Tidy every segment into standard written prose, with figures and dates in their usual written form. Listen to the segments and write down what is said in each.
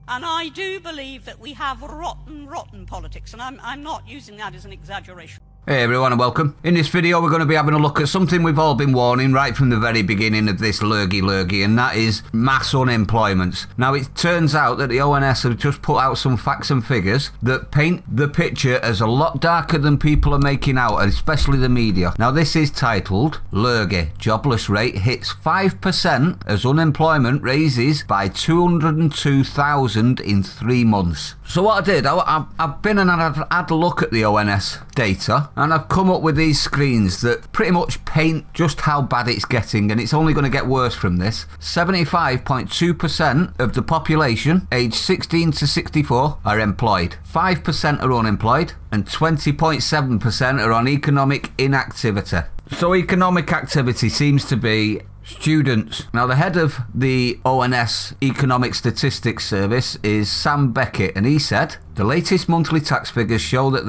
And I do believe that we have rotten politics, and I'm not using that as an exaggeration. Hey everyone and welcome. In this video we're going to be having a look at something we've all been warning right from the very beginning of this lurgy, and that is mass unemployment. Now it turns out that the ONS have just put out some facts and figures that paint the picture as a lot darker than people are making out, especially the media. Now this is titled Lurgy, Jobless Rate Hits 5% as Unemployment Raises by 202,000 in 3 months. So what I did, I've been and I've had a look at the ONS data, and I've come up with these screens that pretty much paint just how bad it's getting, and it's only going to get worse from this. 75.2% of the population aged 16 to 64 are employed, 5% are unemployed, and 20.7% are on economic inactivity. So economic activity seems to be students. Now the head of the ONS Economic Statistics Service is Sam Beckett, and he said the latest monthly tax figures show that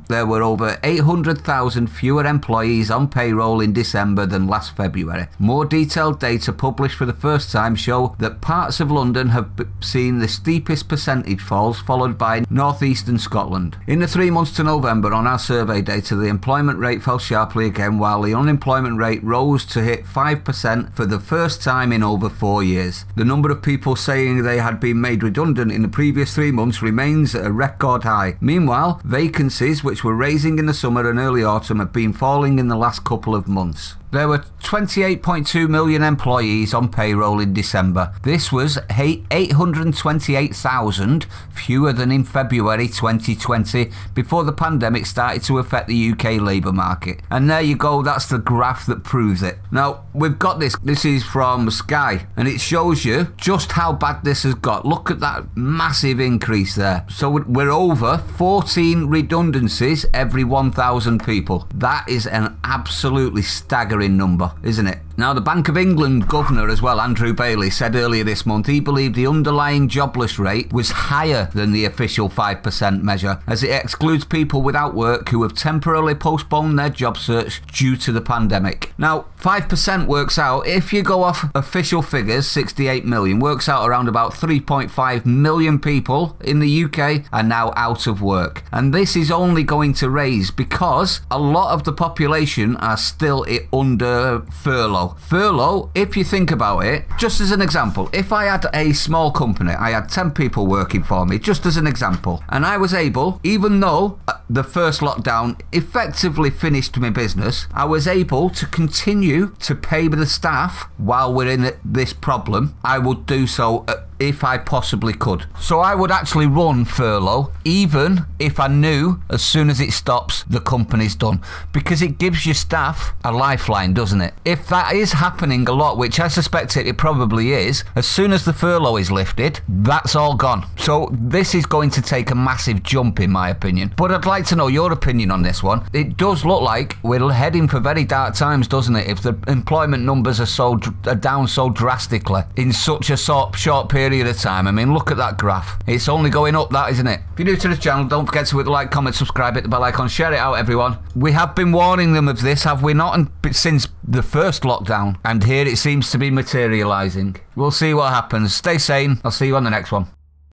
there were over 800,000 fewer employees on payroll in December than last February. More detailed data published for the first time show that parts of London have seen the steepest percentage falls, followed by northeastern Scotland. In the 3 months to November, on our survey data, the employment rate fell sharply again, while the unemployment rate rose to hit 5% for the first time in over 4 years. The number of people saying they had been made redundant in the previous 3 months remains at a record high. Meanwhile, vacancies, which were rising in the summer and early autumn, have been falling in the last couple of months. There were 28.2 million employees on payroll in December. This was 828,000 fewer than in February 2020, before the pandemic started to affect the UK labour market. And there you go, that's the graph that proves it. Now, we've got this is from Sky, and it shows you just how bad this has got. Look at that massive increase there. So we're over 14 redundancies every 1,000 people. That is an absolutely staggering number, isn't it? Now, the Bank of England governor as well, Andrew Bailey, said earlier this month he believed the underlying jobless rate was higher than the official 5% measure, as it excludes people without work who have temporarily postponed their job search due to the pandemic. Now, 5% works out, if you go off official figures, 68 million, works out around about 3.5 million people in the UK are now out of work. And this is only going to raise because a lot of the population are still under furlough. Furlough, if you think about it, just as an example, if I had a small company, I had 10 people working for me, just as an example, and I was able, even though the first lockdown effectively finished my business, I was able to continue to pay the staff while we're in this problem. I would do so if I possibly could. So I would actually run furlough even if I knew as soon as it stops the company's done, because it gives your staff a lifeline, doesn't it? If that is happening a lot, which I suspect it probably is, as soon as the furlough is lifted, that's all gone. So this is going to take a massive jump in my opinion. But I'd like to know your opinion on this one. It does look like we're heading for very dark times, doesn't it, if the employment numbers are down so drastically in such a short period of time. I mean, look at that graph. It's only going up, that, isn't it? If you're new to the channel, don't forget to hit the like, comment, subscribe, hit the bell icon, share it out, everyone. We have been warning them of this, have we not? Since the first lockdown, and here it seems to be materialising. We'll see what happens. Stay sane. I'll see you on the next one.